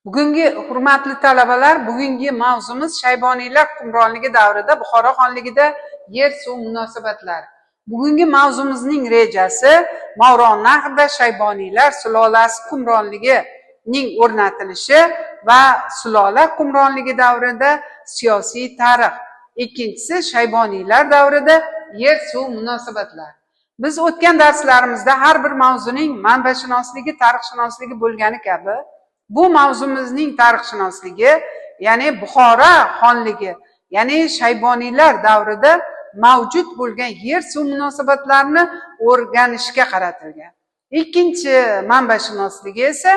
Bugungi hurmatli talabalar, bugungi mavzumiz Shayboniylar hukmronligi davrida Buxoro xonligida yer suv munosabatlari. Bugungi mavzumizning rejasi Mavronahrda Shayboniylar sulolasi hukmronligining o'rnatilishi va sulola hukmronligi davrida siyosiy tarix. Ikkinchisi Shayboniylar davrida yer suv munosabatlari. Biz o'tgan darslarimizda har bir mavzuning manbashunosligi, tarixshunosligi bo'lgani kabi bu mavzumizning tarixshunosligi, ya'ni Buxoro xonligi, ya'ni Shayboniylar davrida mavjud bo'lgan yer suv munosabatlarini o'rganishga qaratilgan. Ikkinchi manbashunosligi esa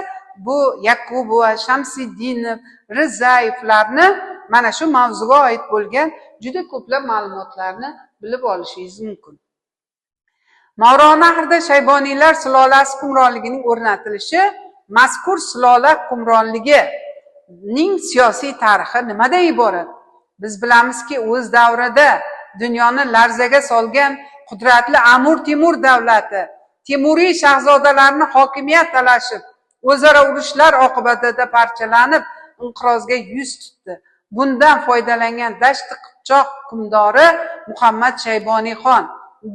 bu Yakubova, Shamsiddinov, Rizayevlarni mana shu mavzuga oid bo'lgan juda ko'plab ma'lumotlarni bilib olishingiz mumkin. Mavronahrda Shayboniylar sulolasi hukmronligining o'rnatilishi mazkur sulola hukmronligining siyosiy tarixi nimadan iborat? Biz bilamizki, o'z davrida dunyoni larzaga solgan qudratli Amur Temur davlati Temuriy shahzodalarini hokimiyat talashib, o'zaro urushlar oqibatida parchalanib, inqirozga yuz tutdi. Bundan foydalangan Dashti Qipchoq hukmdori Muhammad Shayboniyxon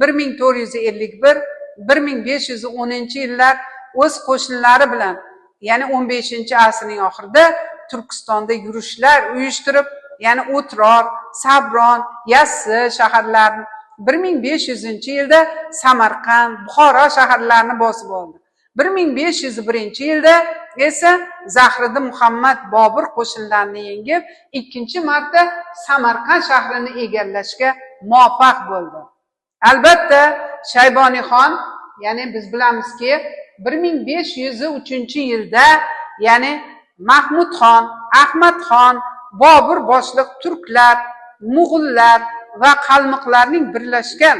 1451-1510-yillar o'z qo'shinlari bilan, ya'ni 15-asrning oxirida Turkistonda yurishlar uyushtirib, ya'ni O'tror, Sabron, Yassi shaharlarini, 1500-yilda Samarqand, Buxoro shaharlarini bosib oldi. 1501-yilda esa Zahriddin Muhammad Bobur qo'shinlarini yengib, ikkinchi marta Samarqand shahrini egallashga muvaffaq bo'ldi. Albatta, Shayboniyxon, ya'ni biz bilamizki, 1503-yilda, ya'ni Mahmudxon, Ahmadxon, Bobur boshliq turklar, Mo'g'ullar va qalmiqlarning birlashgan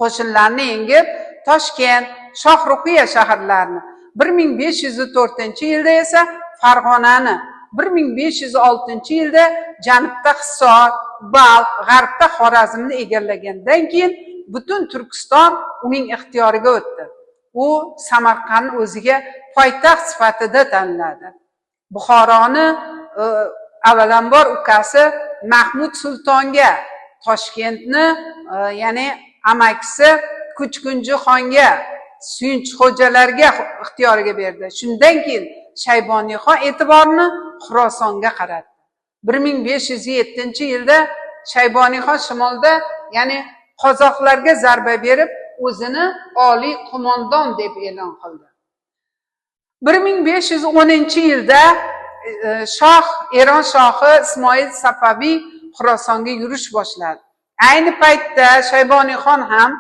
qo'shinlarini yengib, Toshkent, Shohruqiya shaharlarini, 1504-yilda esa Farg'onani, 1506-yilda janubda Hisor, Balx, g'arbda Xorazmni egallagandan keyin butun Turkiston uning ixtiyoriga o'tdi. U Samarqandni o'ziga poytaxt sifatida tanladi. Buxoroni avvalambor ukasi Mahmud sultonga, Toshkentni ya'ni amakisi Kuchkunji xonga, Suyunchi xo'jalarga ixtiyoriga berdi. Shundan keyin Shayboniyxon e'tiborini Xurosonga qaratdi. 1507-yilda Shayboniyxon shimolda, ya'ni qozoqlarga zarba berib, o'zini oliy qo'mondon deb e'lon qildi. 1510-yilda Eron shohi Ismoil Safaviy Xurosonga yurish boshladi. Ayni paytda Shayboniyxon ham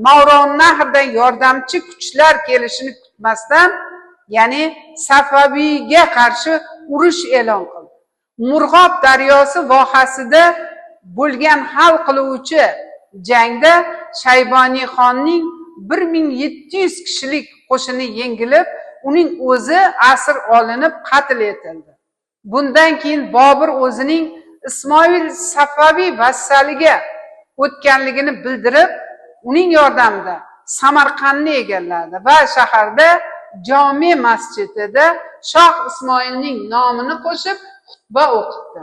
Mavronahrdan yordamchi kuchlar kelishini kutmasdan, ya'ni Safaviyga qarshi urush e'lon qildi. Murg'ob daryosi vohasida bo'lgan hal qiluvchi jangda Shayboniyxonning 1700 kishilik qo'shini yengilib, uning o'zi asir olinib qatl etildi. Bundan keyin Bobur o'zining Ismoil Safaviy vassaliga o'tganligini bildirib, uning yordamida Samarqandni egalladi va shaharda Jome masjidida Shoh Ismoilning nomini qo'shib xutba o'qitdi.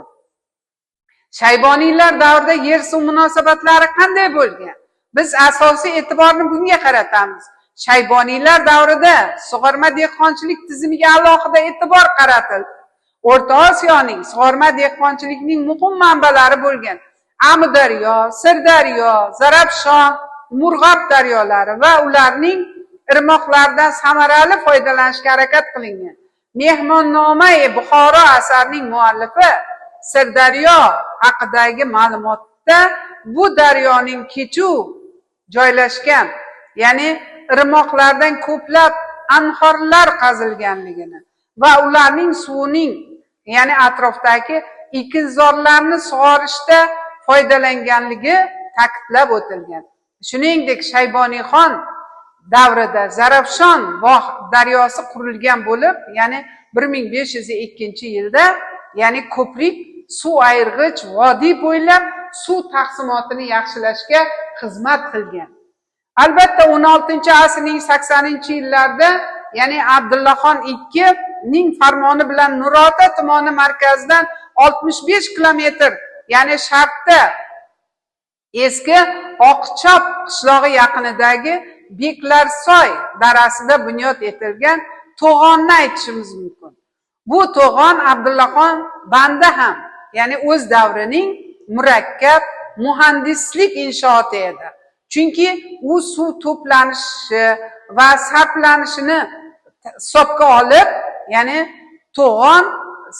Shayboniylar davrida yer suv munosabatlari qanday bo'lgan? Biz asosiy e'tiborni bunga qaratamiz. Shayboniylar davrida sug'orma dehqonchilik tizimiga alohida e'tibor qaratildi. O'rta Osiyoning sug'orma dehqonchiligining muhim manbalari bo'lgan Amudaryo, Sirdaryo, Zarafshon, Murg'ob daryolari va ularning irmoqlaridan samarali foydalanishga harakat qilingan. Mehmonnoma-i Buxoro asarining muallifi Sirdaryo haqidagi ma'lumotda bu daryoning kechuv joylashgan, ya'ni irmoqlardan ko'plab anhorlar qazilganligini va ularning suvining, ya'ni atrofdagi ekinzorlarni sug'orishda foydalanganligi ta'kidlab o'tilgan. Shuningdek, Shayboniyxon davrida Zarafshon daryosi qurilgan bo'lib, ya'ni 1502-yilda, ya'ni ko'prik suv ayirg'ich vodiy bo'ylab suv taqsimotini yaxshilashga xizmat qilgan. Albatta 16-asrning 80-yillarida, ya'ni Abdullaxon II ning farmoni bilan Nurota tumani markazidan 65 kilometr, ya'ni sharqda eski Oqchop qishlog'i yaqinidagi Beklarsoy darasida bunyod etilgan to'g'onni aytishimiz mumkin. Bu to'g'on Abdullaxon Banda ham, ya'ni o'z davrining murakkab muhandislik inshooti edi. Chunki u suv to'planishi va sarflanishini hisobga olib, ya'ni to'g'on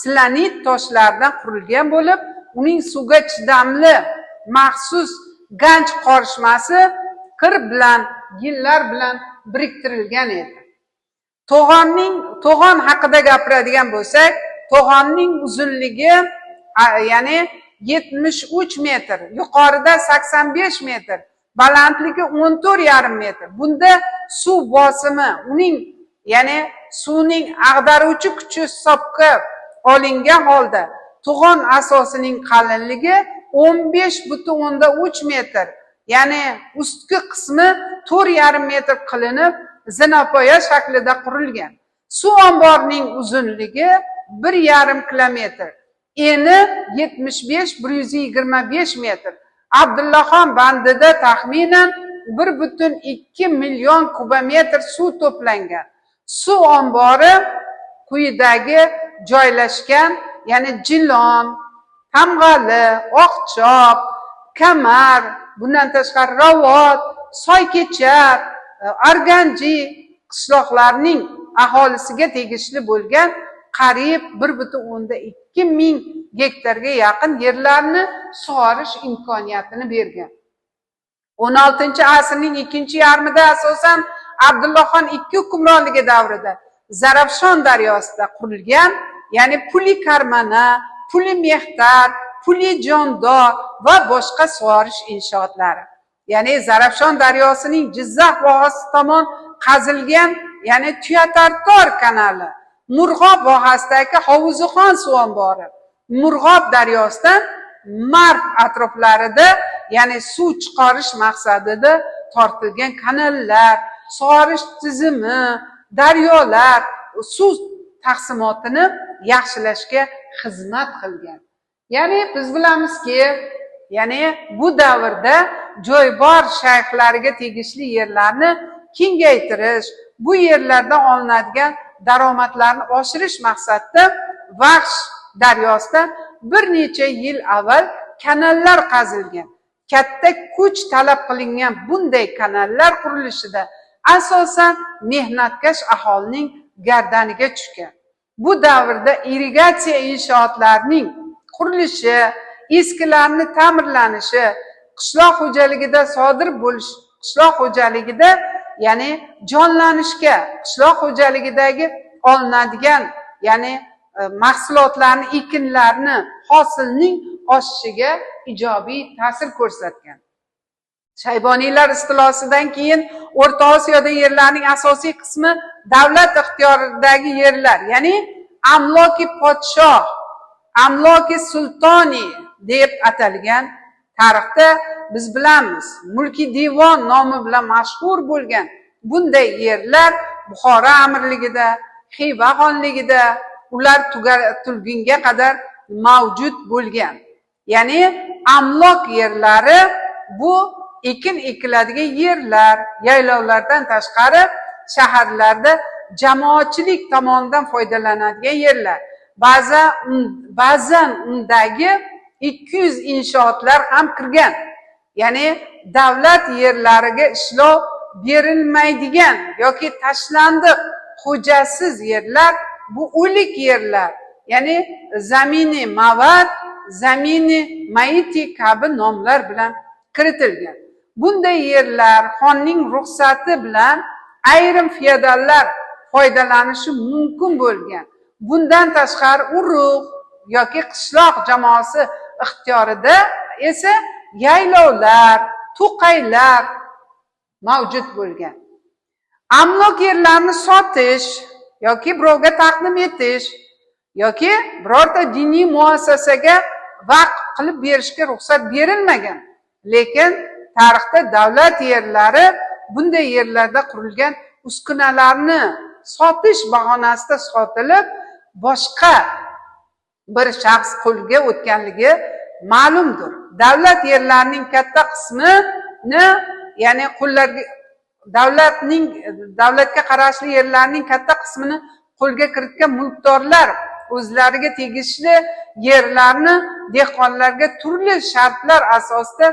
silanit toshlardan qurilgan bo'lib, uning suvga chidamli maxsus ganj qorishmasi qir bilan, gillar bilan biriktirilgan edi. To'g'on haqida gapiradigan bo'lsak, to'g'onning uzunligi ya'ni 73 metr, yuqorida 85 metr, balandligi 14,5 metr. Bunda suv bosimi, uning ya'ni suvning ag'daruvchi kuchi hisobga olingan holda to'g'on asosining qalinligi 15,3 metr, ya'ni ustki qismi 4,5 metr qilinib zinapoya shaklida qurilgan. Suv omborining uzunligi 1,5 kilometr, eni 75-125 metr. Abdullaxon bandida taxminan 1,2 million kubometr suv to'plangan. Suv ombori quyidagi joylashgan, ya'ni Jilon, Tamg'ali, Oqchop, Kamar, bundan tashqari Ravot, Soykechar, Arganji qishloqlarining aholisiga tegishli bo'lgan qariyb 1,2 ming gektarga yaqin yerlarni sug'orish imkoniyatini bergan. 16-asrning ikkinchi yarmida asosan Abdullaxon II hukmronligi davrida Zarafshon daryosida qurilgan, ya'ni Puli Karmana, Puli Mehtar, Puli Jondo va boshqa sug'orish inshootlari. Ya'ni Zarafshon daryosining Jizzax vohasi tomon qazilgan, ya'ni Tuyatartor kanali, Murg'ob vohasidagi Hovuzixon suv ombori, Murg'ob daryosidan Marv atroflarida, ya'ni suv chiqarish maqsadida tortilgan kanallar, sug'orish tizimi, daryolar suv taqsimotini yaxshilashga xizmat qilgan. Ya'ni biz bilamizki, ya'ni bu davrda joybor shayxlariga tegishli yerlarni kengaytirish, bu yerlardan olinadigan daromadlarni oshirish maqsadida Vaxsh daryosida bir necha yil avval kanallar qazilgan. Katta kuch talab qilingan bunday kanallar qurilishida asosan mehnatkash aholining gardaniga tushgan. Bu davrda irrigatsiya inshootlarining qurilishi, eskilarni ta'mirlanishi, qishloq xo'jaligida sodir bo'lish, qishloq xo'jaligida ya'ni jonlanishga, qishloq xo'jaligidagi olinadigan, ya'ni mahsulotlarni, ekinlarni, hosilning oshishiga ijobiy ta'sir ko'rsatgan. Shayboniylar istilosidan keyin O'rta Osiyoda yerlarning asosiy qismi davlat ixtiyoridagi yerlar, ya'ni Amloki podshoh, Amloki sultoni deb atalgan. Tarixda biz bilamiz, Mulki Divon nomi bilan mashhur bo'lgan bunday yerlar Buxoro amirligida, Xiva xonligida, ular tugunga qadar mavjud bo'lgan. Ya'ni amlok yerlari bu ekin ekiladigan yerlar, yaylovlardan tashqari shaharlarda jamoatchilik tomonidan foydalanadigan yerlar. Ba'zan undagi 200 inshootlar ham kirgan. Ya'ni davlat yerlariga ishlov berilmaydigan yoki tashlandiq xo'jasiz yerlar, bu o'lik yerlar, ya'ni zamini mavad, zamini maiti kabi nomlar bilan kiritilgan. Bunday yerlar xonning ruxsati bilan ayrim feodallar foydalanishi mumkin bo'lgan. Bundan tashqari urug' yoki qishloq jamoasi ixtiyorida esa yaylovlar, to'qaylar mavjud bo'lgan. Amlok yerlarni sotish yoki birovga taqdim etish yoki birorta diniy muassasaga vaqf qilib berishga ruxsat berilmagan. Lekin tarixda davlat yerlari bunday yerlarda qurilgan uskunalarni sotish bahonasida sotilib boshqa bir shaxs qo'liga o'tganligi ma'lumdir. Davlat yerlarining katta qismini, ya'ni qo'llarga davlatga qarashli yerlarning katta qismini qo'lga kiritgan mulkdorlar o'zlariga tegishli yerlarni dehqonlarga turli shartlar asosida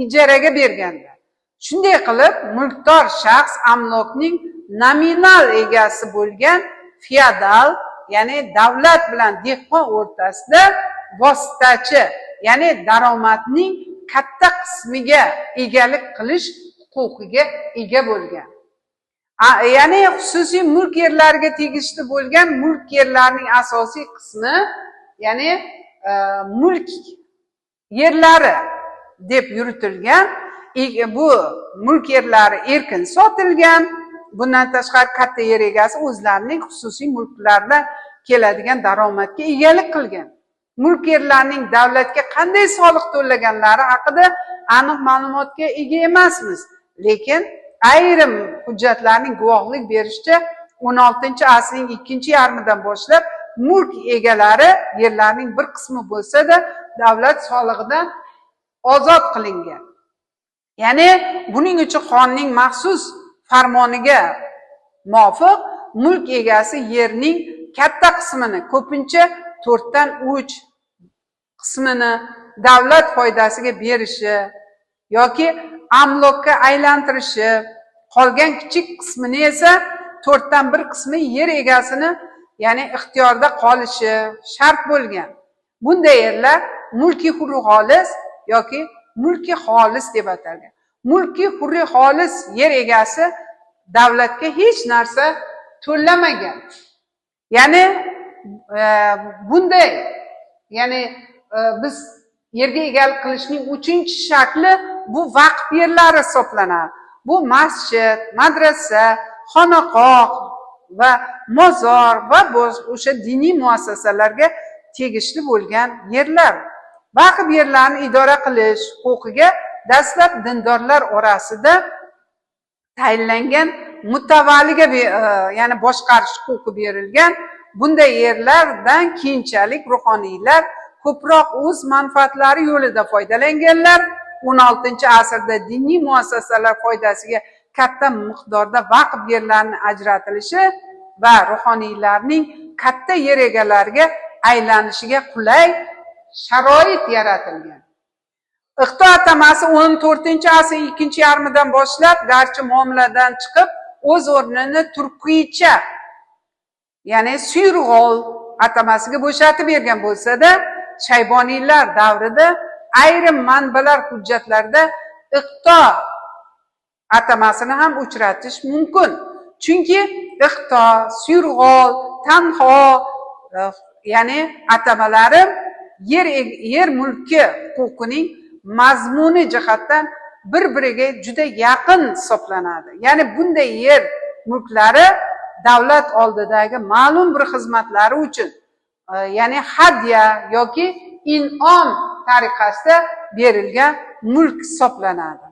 ijaraga berganlar. Shunday qilib, mulkdor shaxs amlokning nominal egasi bo'lgan feodal, ya'ni davlat bilan dehqon o'rtasida vositachi, ya'ni daromadning katta qismiga egalik qilish huquqiga ega bo'lgan. Ya'ni xususiy mulk yerlariga tegishli bo'lgan mulk yerlarining asosiy qismi, ya'ni mulk yerlari deb yuritilgan, bu mulk yerlari erkin sotilgan. Bundan tashqari katta yer egasi o'zlarining xususiy mulklaridan keladigan daromadga egalik qilgan. Mulk yerlarining davlatga qanday soliq to'laganlari haqida aniq ma'lumotga ega emasmiz, lekin ayrim hujjatlarning guvohlik berishicha 16-asrning ikkinchi yarmidan boshlab mulk egalari yerlarning bir qismi bo'lsa-da davlat solig'idan ozod qilingan. Ya'ni buning uchun qonunning maxsus farmoniga muvofiq mulk egasi yerning katta qismini, ko'pincha 4dan 3 qismini davlat foydasiga berishi yoki amlokka aylantirishi, qolgan kichik qismini esa 4dan 1 qismi yer egasini, ya'ni ixtiyorda qolishi shart bo'lgan. Bunday yerlar mulki hurri xolis yoki mulki xolis deb atalgan. Mulki hurri xolis yer egasi davlatga hech narsa to'lamagan. Ya'ni bunday, ya'ni biz yerga egalik qilishning 3-shakli bu vaqf yerlari hisoblanadi. Bu masjid, madrasa, xonaqoh va mozor va o'sha diniy muassasalarga tegishli bo'lgan yerlar. Vaqf yerlarini idora qilish huquqiga dastlab dindorlar orasida tayinlangan mutavalliga, ya'ni boshqarish huquqi berilgan. Bunday yerlardan keyinchalik ruhoniylar ko'proq o'z manfaatlari yo'lida foydalanganlar. 16-asrda diniy muassasalar foydasiga katta miqdorda vaqf yerlarini ajratilishi va ruhoniylarning katta yer egalariga aylanishiga qulay sharoit yaratilgan. Iqto atamasi 14-asr ikkinchi yarmidan boshlab garchi muomaladan chiqib o'z o'rnini turkiycha, ya'ni Suyurg'ol atamasiga bo'shatib bergan bo'lsa-da, Shayboniylar davrida ayrim manbalar hujjatlarida iqto atamasini ham uchratish mumkin. Chunki iqto, Suyurg'ol, Tanho, ya'ni atamalari yer mulki huquqining mazmuni jihatdan bir-biriga juda yaqin hisoblanadi. Ya'ni bunday yer mulklari davlat oldidagi ma'lum bir xizmatlari uchun, ya'ni hadya yoki in'om tariqasida berilgan mulk hisoblanadi.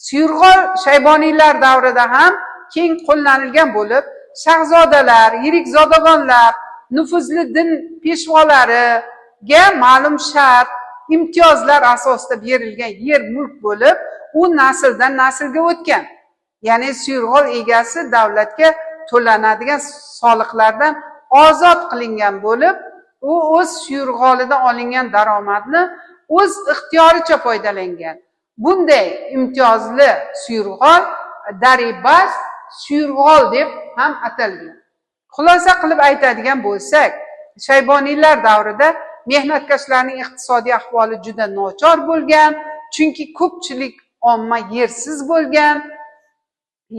Suyurg'ol Shayboniylar davrida ham keng qo'llanilgan bo'lib, shahzodalar, yirik zodagonlar, nufuzli din peshvolariga ma'lum shart, imtiyozlar asosida berilgan yer mulk bo'lib, u nasldan naslga o'tgan. Ya'ni Suyurg'ol egasi davlatga to'lanadigan soliqlardan ozod qilingan bo'lib, u o'z Suyurg'olidan olingan daromadni o'z ixtiyoricha foydalangan. Bunday imtiyozli Suyurg'ol daribas Suyurg'ol deb ham atalgan. Xulosa qilib aytadigan bo'lsak, Shayboniylar davrida mehnatkashlarning iqtisodiy ahvoli juda nochor bo'lgan, chunki ko'pchilik omma yersiz bo'lgan,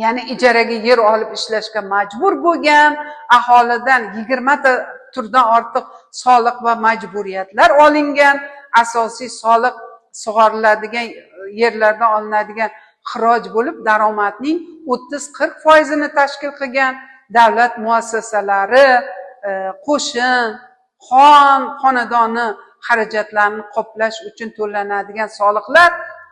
ya'ni ijaraga yer olib ishlashga majbur bo'lgan, aholidan 20 ta turdan ortiq soliq va majburiyatlar olingan, asosiy soliq sug'oriladigan yerlardan olinadigan xiroj bo'lib daromadning 30-40% tashkil qilgan. Davlat muassasalari, qo'shin, xonadoni xarajatlarini qoplash uchun to'lanadigan soliqlar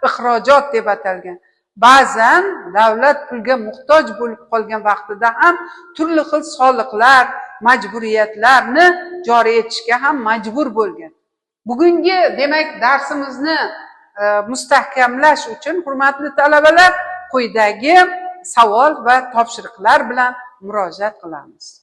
ixrojot deb atalgan. ba'zan davlat pulga muhtoj bo'lib qolgan vaqtida ham turli xil soliqlar, majburiyatlarni joriy etishga ham majbur bo'lgan. Bugungi demak darsimizni mustahkamlash uchun hurmatli talabalar quyidagi savol va topshiriqlar bilan murojaat qilamiz.